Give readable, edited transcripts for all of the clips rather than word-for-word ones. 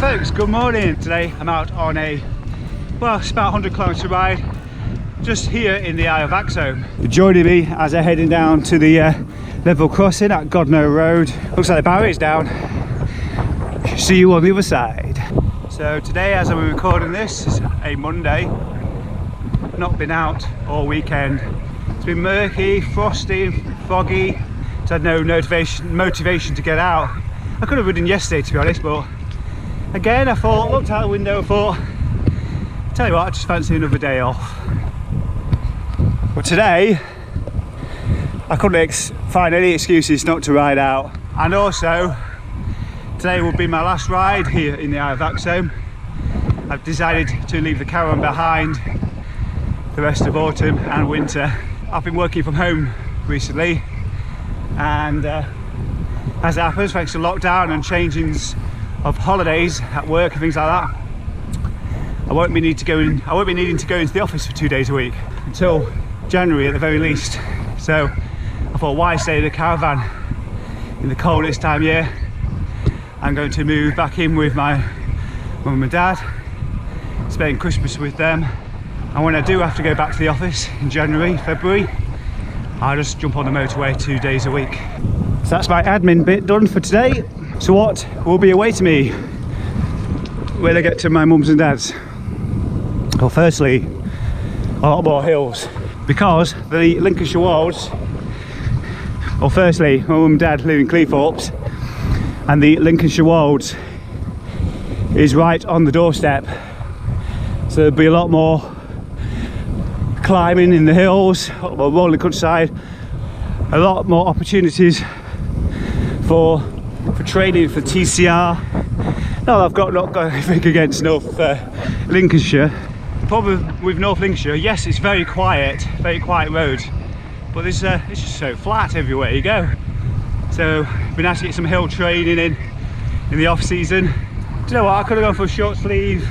folks, good morning. Today I'm out on a, well, it's about 100-kilometre ride just here in the Isle of Axholme. Joining me as I'm heading down to the level crossing at Godno Road. Looks like the barrier's down. See you on the other side. So today, as I'm recording this, is a Monday. Not been out all weekend. It's been murky, frosty, foggy. So I had no motivation to get out. I could have ridden yesterday, to be honest, but again I thought, looked out the window and thought, tell you what, I just fancy another day off. But today I couldn't find any excuses not to ride out, and also today will be my last ride here in the Isle of Axholme. I've decided to leave the caravan behind the rest of autumn and winter. I've been working from home recently, and as it happens, thanks to lockdown and changings of holidays at work and things like that, I won't be needing to go into the office for 2 days a week until January at the very least. So I thought, why stay in a caravan in the coldest time of year? I'm going to move back in with my mum and dad, spend Christmas with them, and when I do have to go back to the office in January, February, I'll just jump on the motorway 2 days a week. So that's my admin bit done for today. So what will be awaiting me when I get to my mum's and dad's? Well, firstly, a lot more hills, because the Lincolnshire Wolds, well, firstly, my mum and dad live in Cleethorpes, and the Lincolnshire Wolds is right on the doorstep. So there'll be a lot more climbing in the hills, a lot more rolling countryside, a lot more opportunities for training for TCR. No, I've not got anything against North Lincolnshire. The problem with North Lincolnshire, yes, it's very quiet roads, but it's just so flat everywhere you go. So been asked to get some hill training in the off season. Do you know what? I could have gone for a short sleeve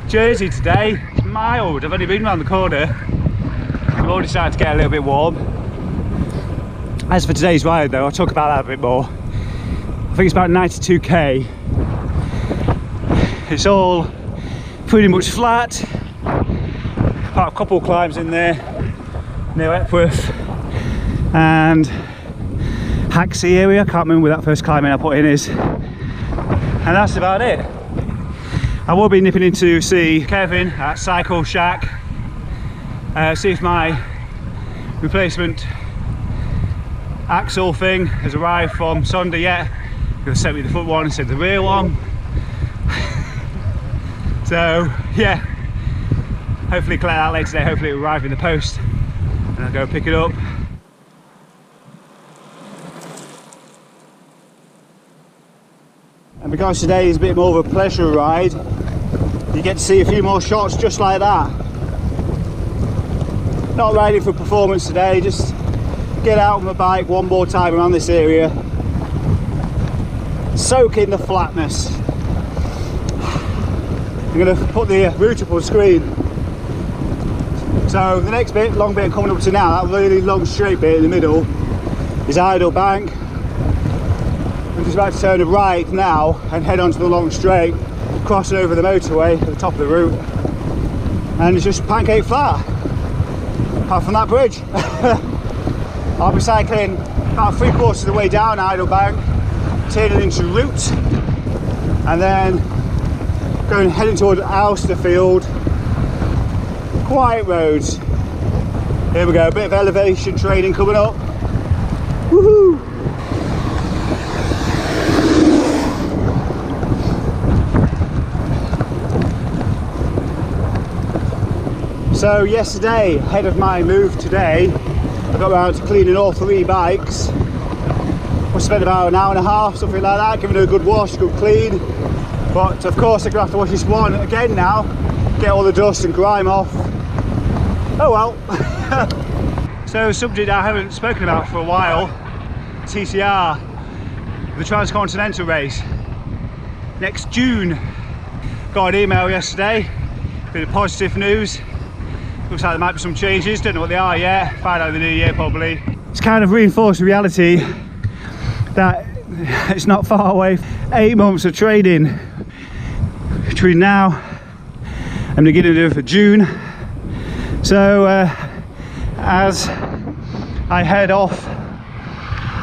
jersey today. It's mild. I've only been around the corner. I've already started to get a little bit warm. As for today's ride though, I'll talk about that a bit more. I think it's about 92k. It's all pretty much flat, apart a couple of climbs in there near Epworth and Haxey area. I can't remember where that first climbing I put in is, and that's about it. I will be nipping in to see Kevin at Cycle Shack, see if my replacement axle thing has arrived from Sunday yet. They sent me the front one instead of the rear one. So yeah, hopefully collect that later today. Hopefully it will arrive in the post and I'll go pick it up. And because today is a bit more of a pleasure ride, you get to see a few more shots just like that. Not riding for performance today, just get out on my bike one more time around this area, soak in the flatness. I'm going to put the route up on screen. So the next bit, long bit I'm coming up to now, that really long straight bit in the middle is Idle Bank. I'm just about to turn a right now and head onto the long straight, crossing over the motorway at the top of the route, and it's just pancake flat apart from that bridge. I'll be cycling about 3/4 of the way down Idle Bank, turning into route, and then heading toward Alsterfield. Quiet roads. Here we go, a bit of elevation training coming up. Woohoo! So yesterday, ahead of my move today, I got around to cleaning all 3 bikes. I spent about an hour and a half, something like that, giving it a good wash, good clean. But of course I'm going to have to wash this one again now, get all the dust and grime off. Oh well. So a subject I haven't spoken about for a while, TCR, the Transcontinental race. Next June. Got an email yesterday, bit of positive news. Looks like there might be some changes, don't know what they are yet, find out in the new year probably. It's kind of reinforced the reality that it's not far away. 8 months of training between now and the beginning of June. So as I head off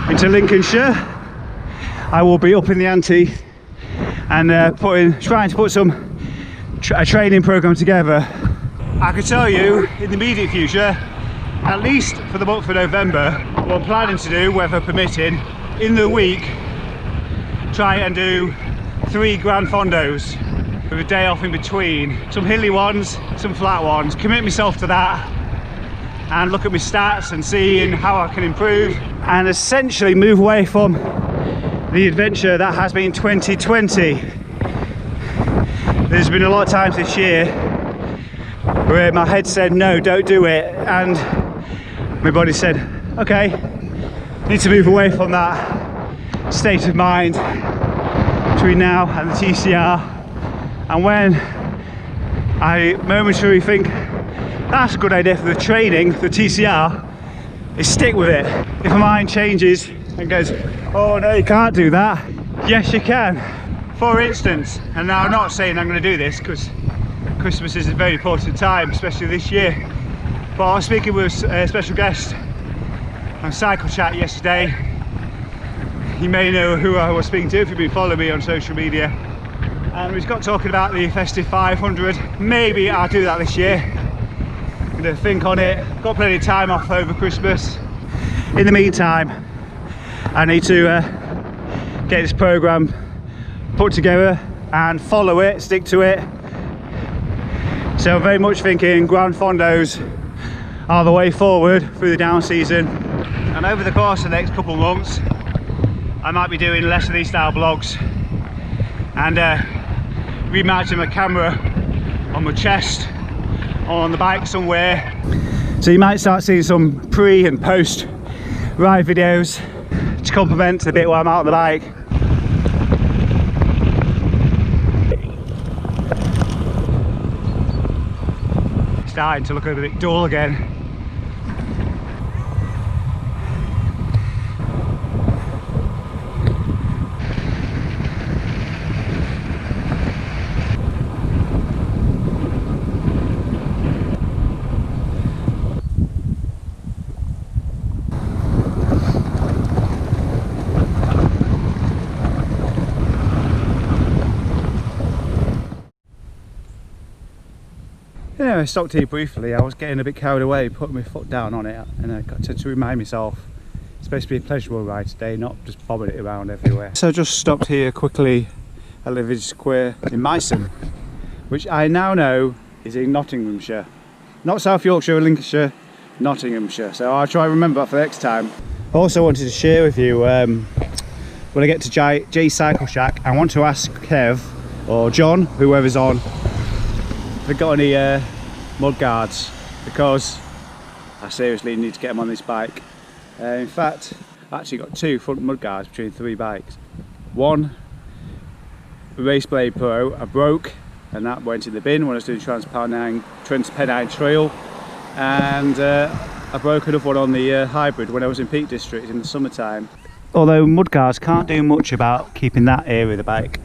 into Lincolnshire, I will be up in the ante and trying to put a training program together. I can tell you in the immediate future, at least for the month of November, what I'm planning to do, weather permitting, in the week try and do 3 Gran Fondos with a day off in between. Some hilly ones, some flat ones. Commit myself to that and look at my stats and seeing how I can improve and essentially move away from the adventure that has been 2020. There's been a lot of times this year where my head said no, don't do it, and my body said okay, need to move away from that state of mind between now and the TCR. And when I momentarily think that's a good idea for the training, the TCR, is stick with it. If my mind changes and goes, oh no, you can't do that, yes you can. For instance, and now I'm not saying I'm going to do this because Christmas is a very important time, especially this year, but I was speaking with a special guest on Cycle Chat yesterday. You may know who I was speaking to if you've been following me on social media, and we got talking about the festive 500. Maybe I'll do that this year. I'm going to think on it. Got plenty of time off over Christmas. In the meantime, I need to get this program put together and follow it, stick to it. So I'm very much thinking Gran Fondos are the way forward through the down season, and over the course of the next couple of months I might be doing less of these style vlogs and remounting my camera on my chest or on the bike somewhere. So you might start seeing some pre and post ride videos to complement the bit where I'm out on the bike. Starting to look a bit dull again. Yeah, I stopped here briefly. I was getting a bit carried away, putting my foot down on it, and I got to remind myself it's supposed to be a pleasurable ride today, not just bobbing it around everywhere. So I just stopped here quickly at the village square in Meissen, which I now know is in Nottinghamshire. Not South Yorkshire or Lincolnshire, Nottinghamshire. So I'll try and remember that for the next time. I also wanted to share with you, when I get to J Cycle Shack, I want to ask Kev or John, whoever's on, if they've got any mud guards, because I seriously need to get them on this bike. In fact, I've actually got 2 front mud guards between 3 bikes. One, Race Blade Pro, I broke, and that went in the bin when I was doing Transpennine Trail, and I broke another one on the hybrid when I was in Peak District in the summertime. Although mud guards can't do much about keeping that area of the bike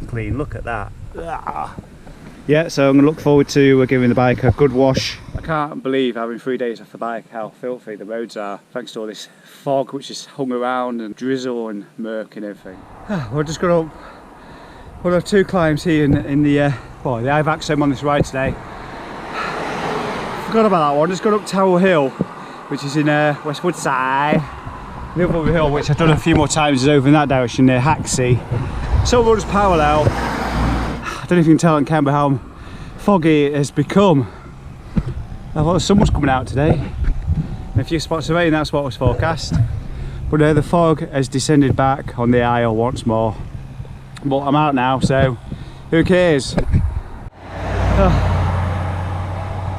clean. Look at that. Yeah, so I'm going to look forward to giving the bike a good wash. I can't believe, having 3 days off the bike, how filthy the roads are, thanks to all this fog which is hung around, and drizzle and murk and everything. We're just going up one of 2 climbs here in the Isle of Axholme on this ride today. Forgot about that one. Just got up Tower Hill, which is in West Woodside. The other hill, which I've done a few more times, is over in that direction near Haxey. So we'll just parallel. I don't know if you can tell on camera how foggy it has become. I thought the sun was coming out today. In a few spots of rain, that's what was forecast. But the fog has descended back on the Isle once more. But I'm out now, so who cares?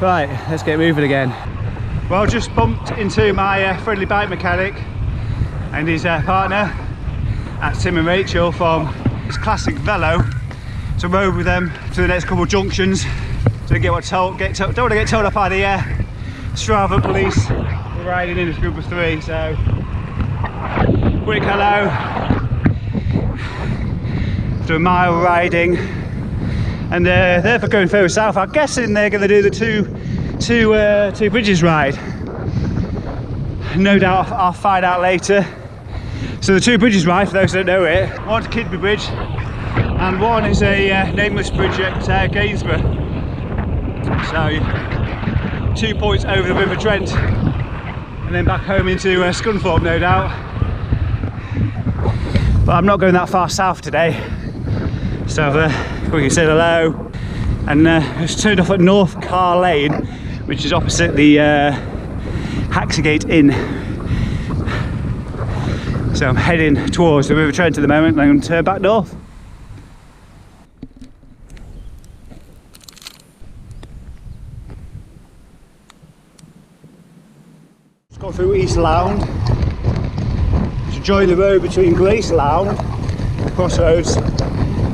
Right, let's get moving again. Well, just bumped into my friendly bike mechanic and his partner at Tim and Rachel from his classic Velo. So I rode with them to the next couple of junctions. So don't want to get told up by the Strava police. We're riding in a group of 3, so quick hello. After a mile riding, and therefore going further south. I'm guessing they're going to do the two bridges ride. No doubt I'll find out later. So the two bridges ride, for those that don't know it, one's Kidby Bridge and one is a nameless bridge at Gainsborough. So 2 points over the River Trent and then back home into Scunthorpe, no doubt. But I'm not going that far south today, so we can say hello. And just turned off at North Car Lane, which is opposite the Haxigate Inn. So I'm heading towards the River Trent at the moment, and I'm going to turn back north. Just gone through East Lound to join the road between Grace Lound and the Crossroads.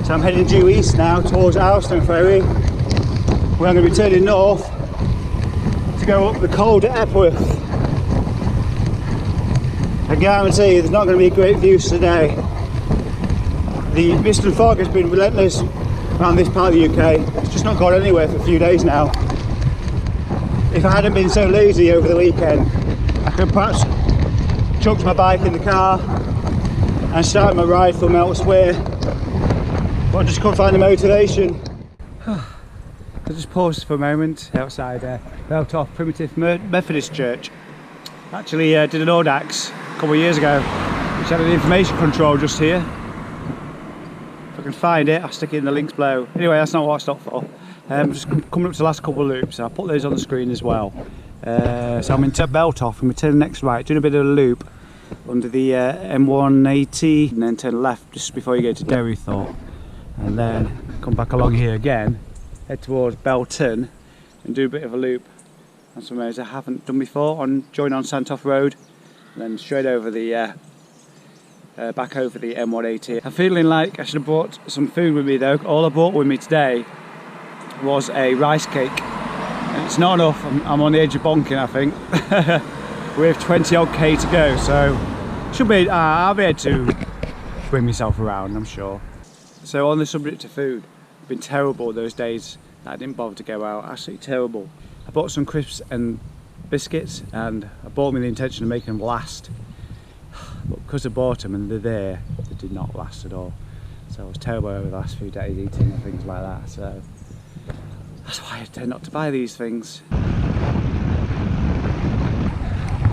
So I'm heading due east now towards Alston Ferry, where I'm going to be turning north to go up the Calder Epworth. I guarantee you there's not going to be great views today. The mist and fog has been relentless around this part of the UK. It's just not gone anywhere for a few days now. If I hadn't been so lazy over the weekend, I could perhaps chucked my bike in the car and started my ride from elsewhere, but I just couldn't find the motivation. I just paused for a moment outside Beltoft Primitive Methodist Church. Actually did an Audax a couple of years ago, which had an information control just here. If I can find it, I'll stick it in the links below. Anyway, that's not what I stopped for. Just coming up to the last couple of loops. I'll put those on the screen as well. So I'm into Beltoft and we turn next right, doing a bit of a loop under the M180, and then turn left just before you get to Derrythorpe, and then come back along here again, head towards Belton and do a bit of a loop on some roads I haven't done before, join on Santoff Road, and then straight over the back over the M180. I'm feeling like I should have brought some food with me though. All I brought with me today was a rice cake, and it's not enough. I'm on the edge of bonking, I think. With 20 odd K to go, so should be I'll be able to bring myself around, I'm sure. So on the subject of food, it's been terrible those days that I didn't bother to go out. Absolutely terrible. I bought some crisps and biscuits, and I bought them with the intention of making them last, but because I bought them and they're there, they did not last at all. So I was terrible over the last few days eating and things like that, so that's why I tend not to buy these things.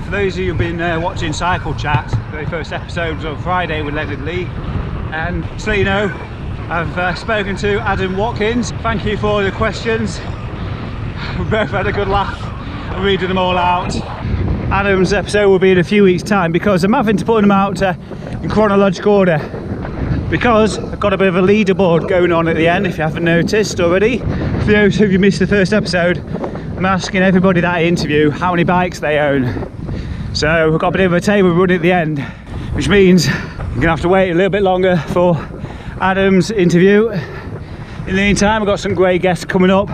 For those of you who've been watching Cycle Chat, the very first episode was on Friday with Leonard Lee, and just to let you know, I've spoken to Adam Watkins. Thank you for all the questions. We both had a good laugh and reading them all out. Adam's episode will be in a few weeks' time because I'm having to put them out in chronological order, because I've got a bit of a leaderboard going on at the end, if you haven't noticed already. For those of you who missed the first episode, I'm asking everybody that I interview how many bikes they own. So we've got a bit of a table run at the end, which means I'm gonna have to wait a little bit longer for Adam's interview. In the meantime, I've got some great guests coming up.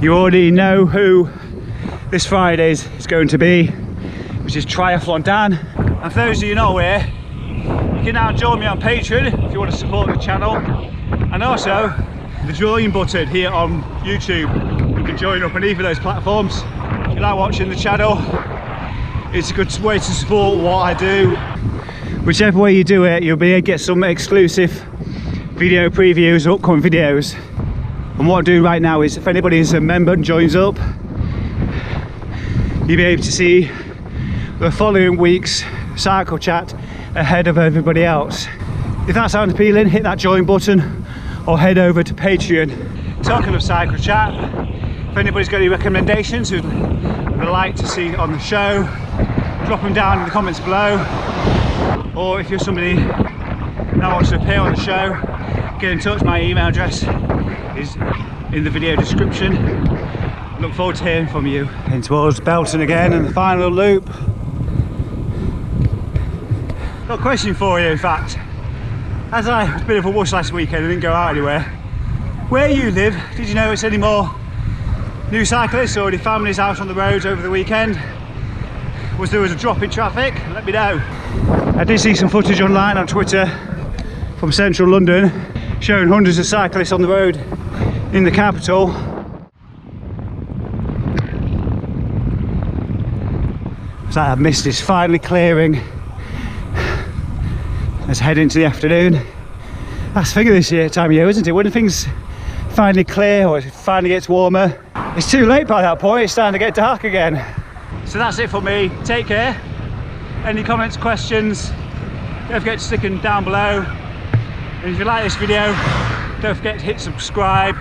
You already know who this Friday is going to be, which is Triathlon Dan. And for those of you not aware, you can now join me on Patreon if you want to support the channel, and also the join button here on YouTube. You can join up on either of those platforms. If you like watching the channel, it's a good way to support what I do. Whichever way you do it, you'll be able to get some exclusive video previews of upcoming videos. And what I do right now is, if anybody is a member and joins up, you'll be able to see the following week's Cycle Chat ahead of everybody else. If that sounds appealing, hit that join button or head over to Patreon. Talking of Cycle Chat, if anybody's got any recommendations who'd like to see on the show, drop them down in the comments below. Or if you're somebody that wants to appear on the show, get in touch. My email address is in the video description. Look forward to hearing from you. In towards Belton again and the final loop. Got a question for you, in fact. As I was a bit of a wuss last weekend and didn't go out anywhere, where you live, did you notice any more new cyclists or any families out on the roads over the weekend? Was there a drop in traffic? Let me know. I did see some footage online on Twitter from central London showing hundreds of cyclists on the road in the capital. It's like that mist is finally clearing. Let's head into the afternoon. That's the thing of this time of year, isn't it? When things finally clear or it finally gets warmer, it's too late by that point. It's starting to get dark again. So that's it for me. Take care. Any comments, questions, don't forget to stick them down below. And if you like this video, don't forget to hit subscribe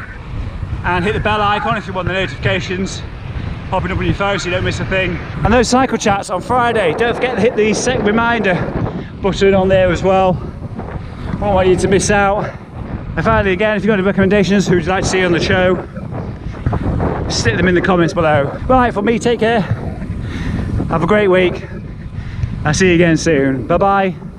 and hit the bell icon if you want the notifications popping up on your phone so you don't miss a thing. And those cycle chats on Friday, don't forget to hit the set reminder button on there as well. I don't want you to miss out. And finally, again, if you've got any recommendations who would you like to see on the show, stick them in the comments below. Right, for me, take care. Have a great week. I'll see you again soon. Bye bye.